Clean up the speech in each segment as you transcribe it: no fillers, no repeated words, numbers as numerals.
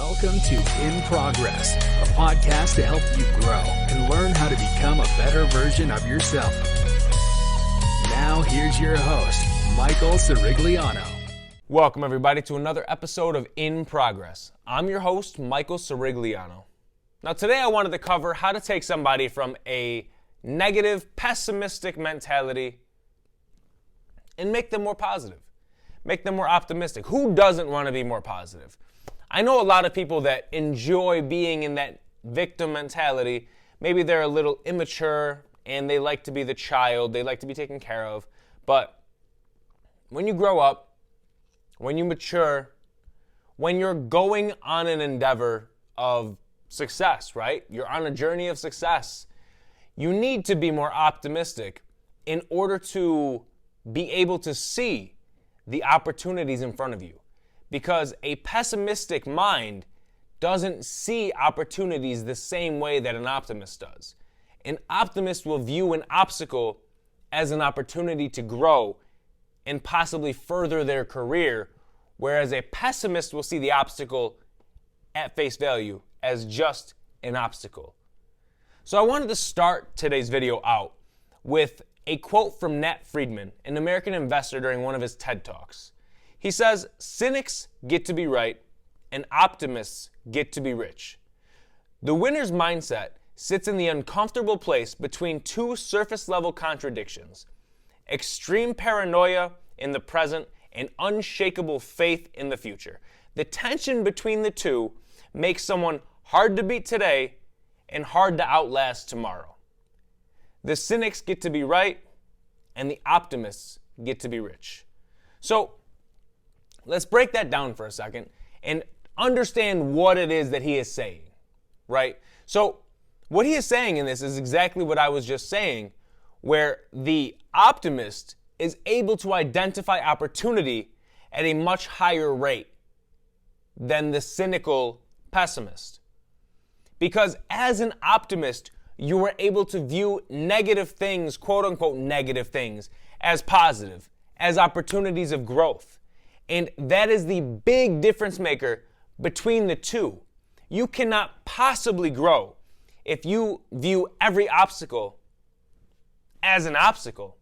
Welcome to In Progress, a podcast to help you grow and learn how to become a better version of yourself. Now, here's your host, Michael Cirigliano. Welcome, everybody, to another episode of In Progress. I'm your host, Michael Cirigliano. Now, today I wanted to cover how to take somebody from a negative, pessimistic mentality and make them more positive, make them more optimistic. Who doesn't want to be more positive? I know a lot of people that enjoy being in that victim mentality. Maybe they're a little immature and they like to be the child, they like to be taken care of. But when you grow up, when you mature, when you're going on an endeavor of success, right? You're on a journey of success. You need to be more optimistic in order to be able to see the opportunities in front of you. Because a pessimistic mind doesn't see opportunities the same way that an optimist does. An optimist will view an obstacle as an opportunity to grow and possibly further their career, whereas a pessimist will see the obstacle at face value as just an obstacle. So I wanted to start today's video out with a quote from Nat Friedman, an American investor, during one of his TED Talks. He says, "Cynics get to be right and optimists get to be rich. The winner's mindset sits in the uncomfortable place between two surface-level contradictions: extreme paranoia in the present and unshakable faith in the future. The tension between the two makes someone hard to beat today and hard to outlast tomorrow. The cynics get to be right and the optimists get to be rich." So let's break that down for a second and understand what it is that he is saying, right? So what he is saying in this is exactly what I was just saying, where the optimist is able to identify opportunity at a much higher rate than the cynical pessimist. Because as an optimist, you are able to view negative things, quote unquote negative things, as positive, as opportunities of growth. And that is the big difference maker between the two. You cannot possibly grow if you view every obstacle as an obstacle.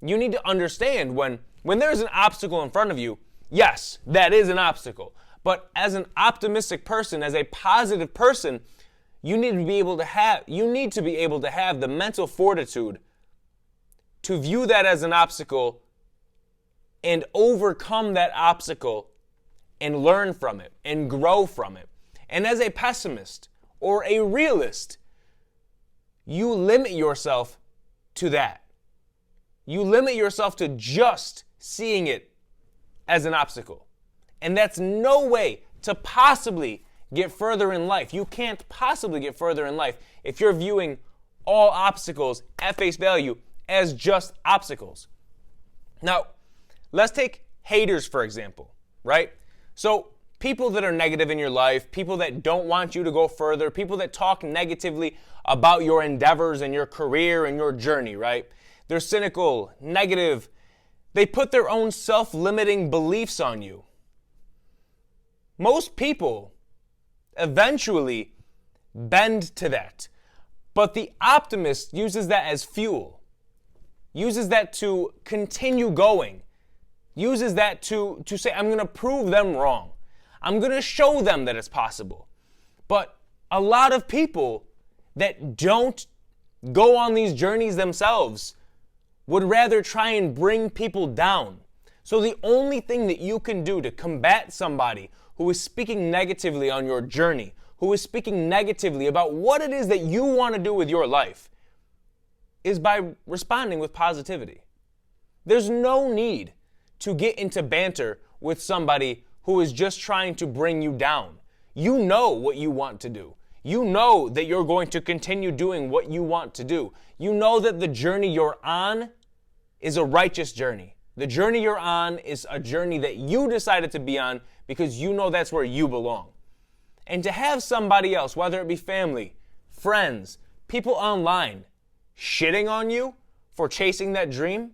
You need to understand when there's an obstacle in front of you, yes, that is an obstacle. But as an optimistic person, as a positive person, you need to be able to have the mental fortitude to view that as an obstacle and overcome that obstacle and learn from it and grow from it. And as a pessimist or a realist, you limit yourself to that. You limit yourself to just seeing it as an obstacle. And that's no way to possibly get further in life. You can't possibly get further in life if you're viewing all obstacles at face value as just obstacles. Now, let's take haters, for example, right? So people that are negative in your life, people that don't want you to go further, people that talk negatively about your endeavors and your career and your journey, right? They're cynical, negative. They put their own self-limiting beliefs on you. Most people eventually bend to that, but the optimist uses that as fuel, uses that to continue going, uses that to say, I'm going to prove them wrong. I'm going to show them that it's possible. But a lot of people that don't go on these journeys themselves would rather try and bring people down. So the only thing that you can do to combat somebody who is speaking negatively on your journey, who is speaking negatively about what it is that you want to do with your life, is by responding with positivity. There's no need to get into banter with somebody who is just trying to bring you down. You know what you want to do. You know that you're going to continue doing what you want to do. You know that the journey you're on is a righteous journey. The journey you're on is a journey that you decided to be on because you know that's where you belong. And to have somebody else, whether it be family, friends, people online, shitting on you for chasing that dream,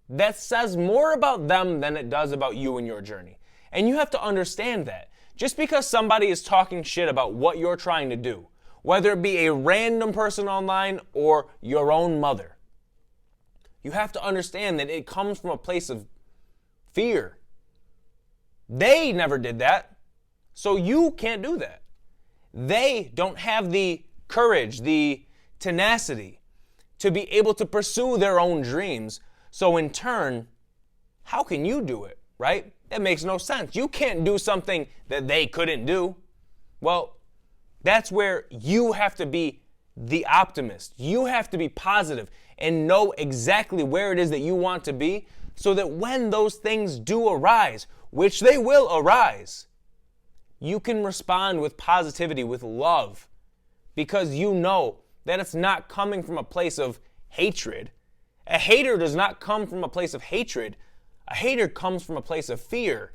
that says more about them than it does about you and your journey. And you have to understand that. Just because somebody is talking shit about what you're trying to do, whether it be a random person online or your own mother, you have to understand that it comes from a place of fear. They never did that, so you can't do that. They don't have the courage, the tenacity to be able to pursue their own dreams. So in turn, how can you do it, right? That makes no sense. You can't do something that they couldn't do. Well, that's where you have to be the optimist. You have to be positive and know exactly where it is that you want to be, so that when those things do arise, which they will arise, you can respond with positivity, with love, because you know that it's not coming from a place of hatred. A hater does not come from a place of hatred. A hater comes from a place of fear.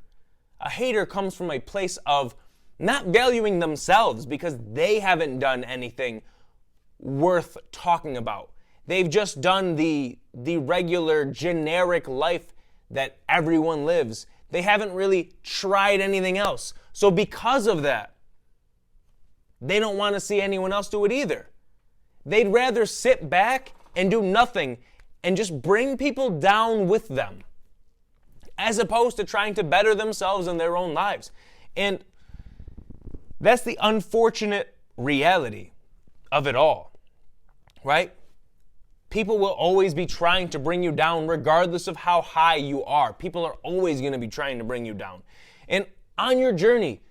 A hater comes from a place of not valuing themselves because they haven't done anything worth talking about. They've just done the regular generic life that everyone lives. They haven't really tried anything else. So because of that, they don't want to see anyone else do it either. They'd rather sit back and do nothing and just bring people down with them, as opposed to trying to better themselves in their own lives. And that's the unfortunate reality of it all, right? People will always be trying to bring you down regardless of how high you are. People are always going to be trying to bring you down. And on your journey,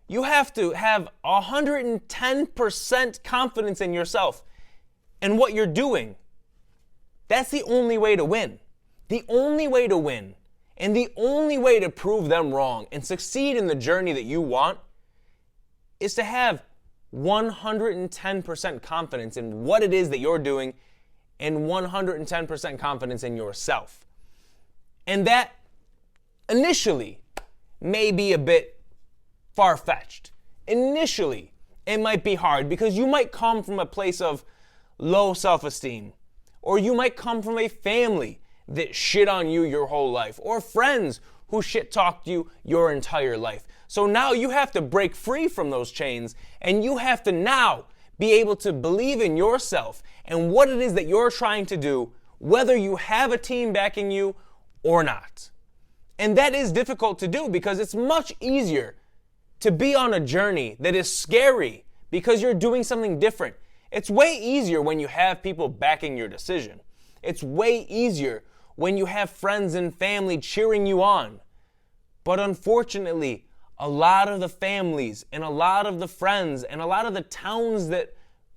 you have to have 110% confidence in yourself and what you're doing. That's the only way to win. The only way to win, and the only way to prove them wrong and succeed in the journey that you want, is to have 110% confidence in what it is that you're doing and 110% confidence in yourself. And that initially may be a bit far-fetched. Initially, it might be hard because you might come from a place of low self-esteem, or you might come from a family that shit on you your whole life, or friends who shit-talked you your entire life. So now you have to break free from those chains, and you have to now be able to believe in yourself and what it is that you're trying to do, whether you have a team backing you or not. And that is difficult to do because it's much easier to be on a journey that is scary because you're doing something different. It's way easier when you have people backing your decision. It's way easier when you have friends and family cheering you on. But unfortunately, a lot of the families and a lot of the friends and a lot of the towns that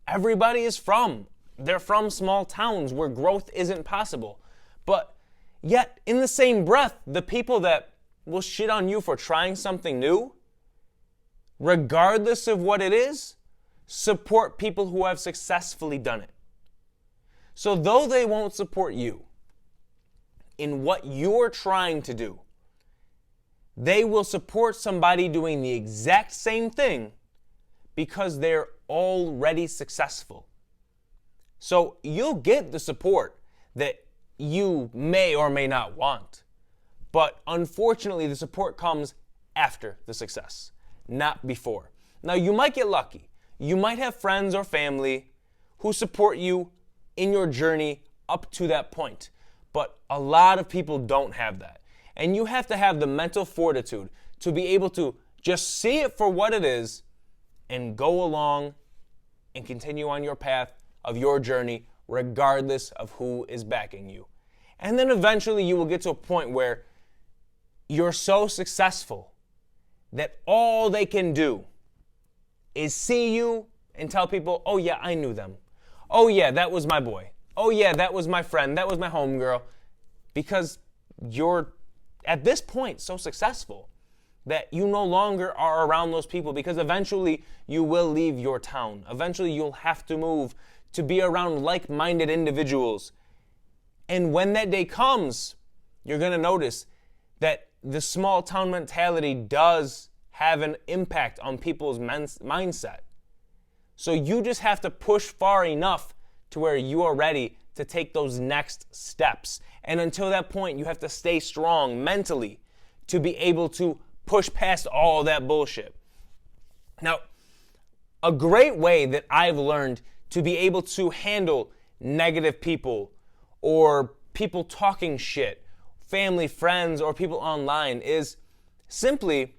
everybody is from, they're from small towns where growth isn't possible. But yet, in the same breath, the people that will shit on you for trying something new, regardless of what it is, support people who have successfully done it. So though they won't support you in what you're trying to do, they will support somebody doing the exact same thing because they're already successful. So you'll get the support that you may or may not want. But unfortunately, the support comes after the success, not before. Now, you might get lucky. You might have friends or family who support you in your journey up to that point. But a lot of people don't have that. And you have to have the mental fortitude to be able to just see it for what it is and go along and continue on your path of your journey regardless of who is backing you. And then eventually you will get to a point where you're so successful that all they can do is see you and tell people, oh yeah, I knew them. Oh yeah, that was my boy. Oh yeah, that was my friend. That was my homegirl. Because you're at this point so successful that you no longer are around those people, because eventually you will leave your town. Eventually you'll have to move to be around like-minded individuals. And when that day comes, you're going to notice that the small town mentality does have an impact on people's mindset. So you just have to push far enough to where you are ready to take those next steps. And until that point, you have to stay strong mentally to be able to push past all that bullshit. Now, a great way that I've learned to be able to handle negative people or people talking shit, family, friends, or people online is simply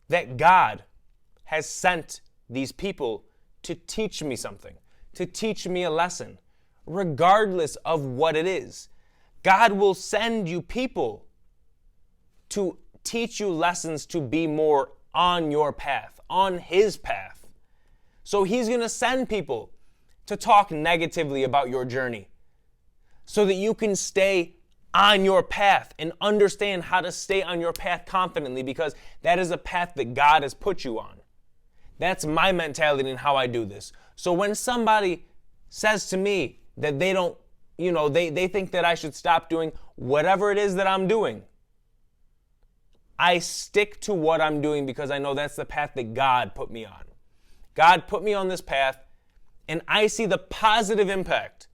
that God has sent these people to teach me something, to teach me a lesson, regardless of what it is. God will send you people to teach you lessons to be more on your path, on His path. So He's going to send people to talk negatively about your journey so that you can stay on your path and understand how to stay on your path confidently, because that is a path that God has put you on. That's my mentality and how I do this. So when somebody says to me that they don't, they think that I should stop doing whatever it is that I'm doing, I stick to what I'm doing because I know that's the path that God put me on. God put me on this path, and I see the positive impact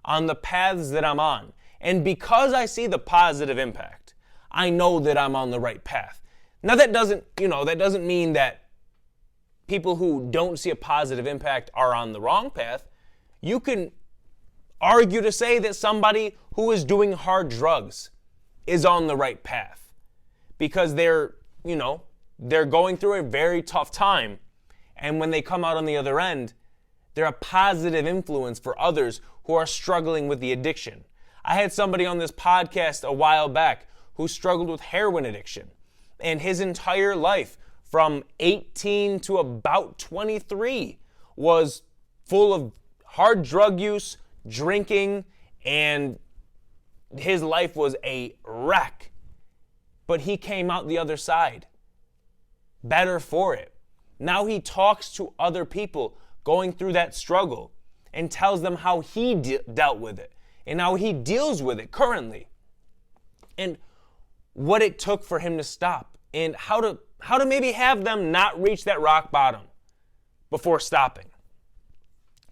on the paths that I'm on. And because I see the positive impact, I know that I'm on the right path. Now that doesn't mean that people who don't see a positive impact are on the wrong path. You can argue to say that somebody who is doing hard drugs is on the right path because they're going through a very tough time. And when they come out on the other end, they're a positive influence for others who are struggling with the addiction. I had somebody on this podcast a while back who struggled with heroin addiction. And his entire life, from 18 to about 23, was full of hard drug use, drinking, and his life was a wreck. But he came out the other side better for it. Now he talks to other people going through that struggle and tells them how he dealt with it and how he deals with it currently and what it took for him to stop and how to maybe have them not reach that rock bottom before stopping.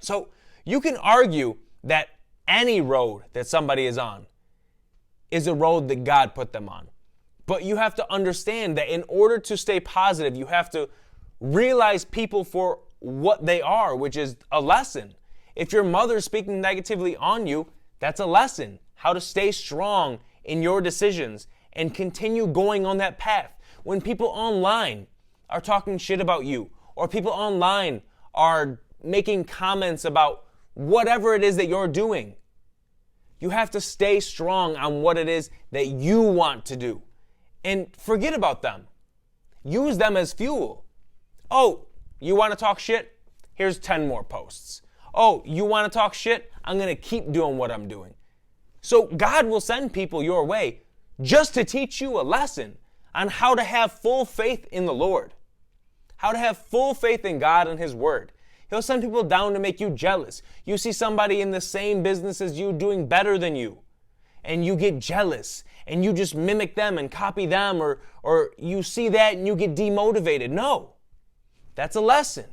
So you can argue that any road that somebody is on is a road that God put them on. But you have to understand that in order to stay positive, you have to realize people for what they are, which is a lesson. If your mother's speaking negatively on you, that's a lesson. How to stay strong in your decisions and continue going on that path. When people online are talking shit about you, or people online are making comments about whatever it is that you're doing, you have to stay strong on what it is that you want to do. And forget about them. Use them as fuel. Oh, you want to talk shit? Here's 10 more posts. Oh, you want to talk shit? I'm going to keep doing what I'm doing. So God will send people your way just to teach you a lesson on how to have full faith in the Lord, how to have full faith in God and His Word. He'll send people down to make you jealous. You see somebody in the same business as you doing better than you, and you get jealous, and you just mimic them and copy them, or you see that and you get demotivated. No, that's a lesson.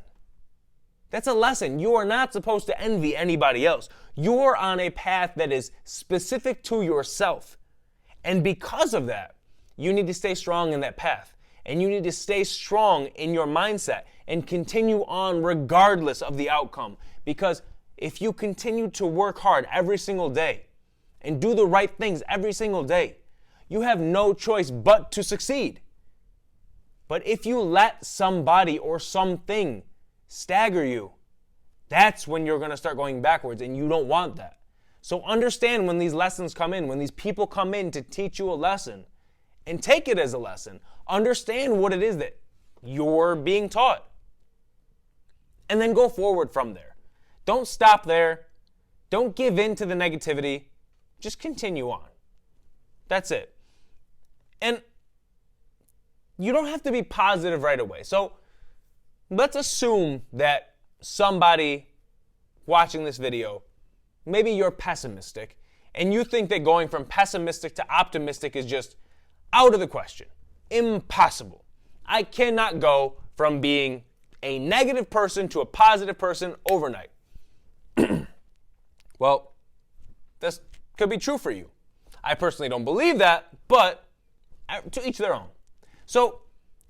That's a lesson. You are not supposed to envy anybody else. You're on a path that is specific to yourself. And because of that, you need to stay strong in that path. And you need to stay strong in your mindset and continue on regardless of the outcome. Because if you continue to work hard every single day and do the right things every single day, you have no choice but to succeed. But if you let somebody or something stagger you, that's when you're going to start going backwards, and you don't want that. So understand when these lessons come in, when these people come in to teach you a lesson, and take it as a lesson. Understand what it is that you're being taught. And then go forward from there. Don't stop there. Don't give in to the negativity. Just continue on. That's it. And you don't have to be positive right away. So let's assume that somebody watching this video, maybe you're pessimistic, and you think that going from pessimistic to optimistic is just out of the question. Impossible. I cannot go from being a negative person to a positive person overnight. Well, this could be true for you. I personally don't believe that, but to each their own. So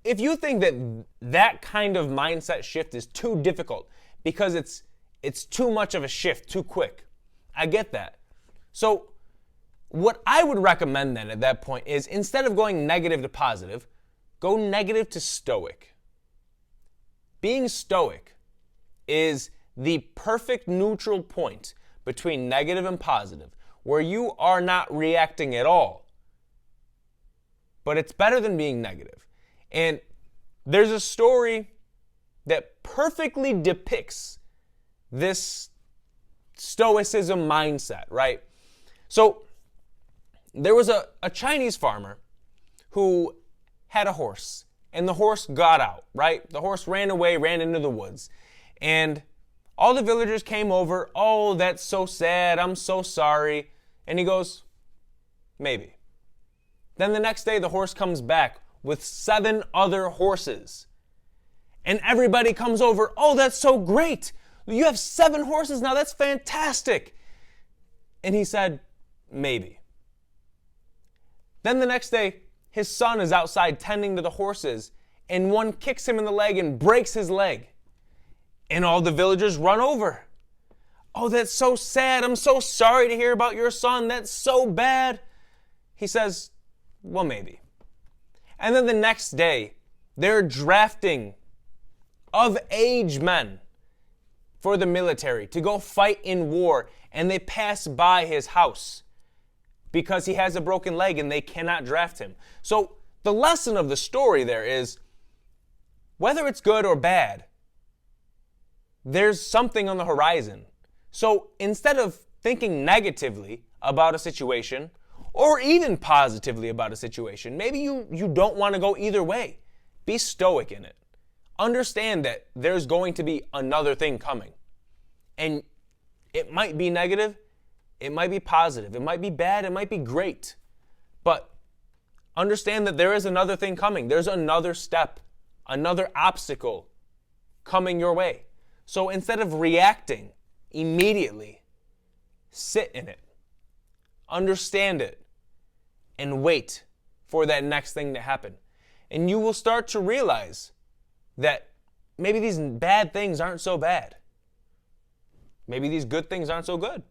if you think that that kind of mindset shift is too difficult because it's too much of a shift, too quick, I get that. So what I would recommend then at that point is, instead of going negative to positive, go negative to stoic. Being stoic is the perfect neutral point between negative and positive, where you are not reacting at all. But it's better than being negative. And there's a story that perfectly depicts this stoicism mindset, right? So there was a Chinese farmer who had a horse, and the horse got out, right? The horse ran away, ran into the woods. And all the villagers came over. Oh, that's so sad. I'm so sorry. And he goes, maybe. Then the next day, the horse comes back with 7 other horses. And everybody comes over. Oh, that's so great. You have 7 horses now. That's fantastic. And he said, maybe. Then the next day, his son is outside tending to the horses, and one kicks him in the leg and breaks his leg. And all the villagers run over. Oh, that's so sad. I'm so sorry to hear about your son. That's so bad. He says, well, maybe. And then the next day, they're drafting of-age men for the military to go fight in war, and they pass by his house because he has a broken leg and they cannot draft him. So the lesson of the story there is, whether it's good or bad, there's something on the horizon. So instead of thinking negatively about a situation, or even positively about a situation, maybe you don't want to go either way. Be stoic in it. Understand that there's going to be another thing coming. And it might be negative, it might be positive, it might be bad, it might be great. But understand that there is another thing coming. There's another step, another obstacle coming your way. So instead of reacting immediately, sit in it, understand it, and wait for that next thing to happen. And you will start to realize that maybe these bad things aren't so bad. Maybe these good things aren't so good.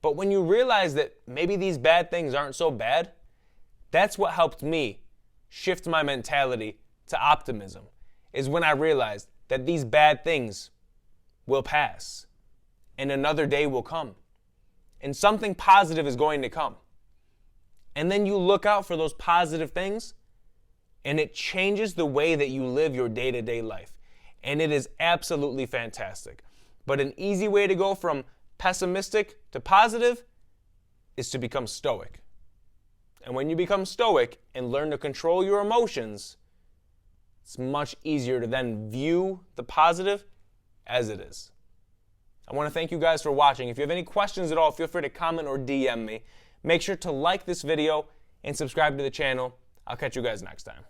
But when you realize that maybe these bad things aren't so bad, that's what helped me shift my mentality to optimism, is when I realized that these bad things will pass and another day will come and something positive is going to come. And then you look out for those positive things, and it changes the way that you live your day-to-day life. And it is absolutely fantastic. But an easy way to go from pessimistic to positive is to become stoic. And when you become stoic and learn to control your emotions, it's much easier to then view the positive as it is. I want to thank you guys for watching. If you have any questions at all, feel free to comment or DM me. Make sure to like this video and subscribe to the channel. I'll catch you guys next time.